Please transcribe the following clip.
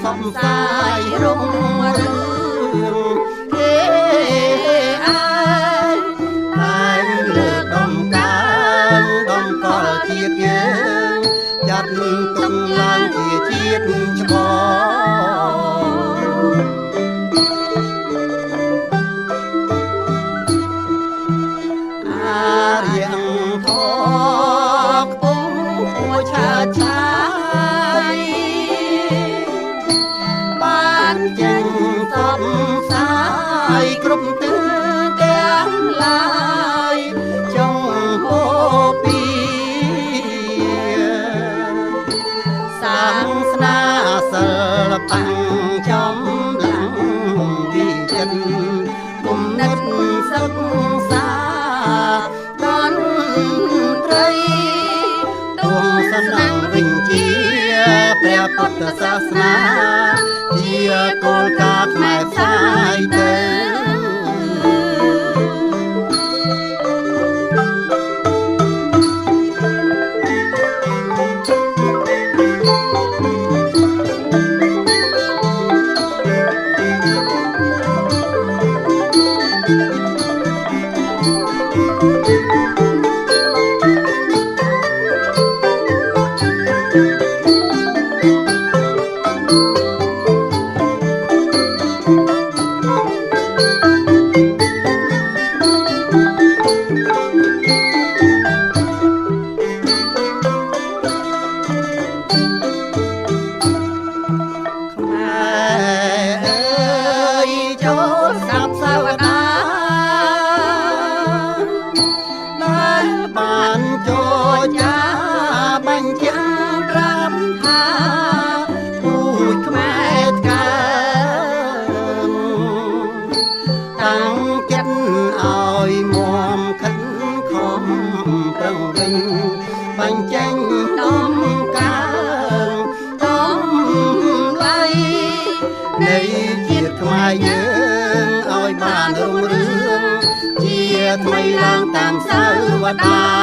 សំសាយរុងរឿងគេអាយបានលើដំកើងដំកល់ជាតិយើងចាត់ទុំឡើងជាជាតិច្បងអារៀងធកពុំពួយឆាឆាចេញសពសាយគ្រប់ទិសទាំងឡាយចង់ហូពីសាសនាសិល្បៈចំឡើងវិចិត្រគុំនិតសិក្សាតន្ត្រីទងសំណាងវិញជាព្រះពុទ្ធសាសនាជាគោលការណ៍ខ្មែរផ្សាយទៅបានចូលចាបញ្ជាក់ប្រាប់ថាពូជខ្មែរកើតតាំងចិត្តឲ្យមមខិនខំប្រឹងវិញបញ្ចេញដំកើងដំឡៃនៃជាតិខ្មែរយើងឲ្យបានរុងរឿងជាថ្មីឡើងតាមសាវតា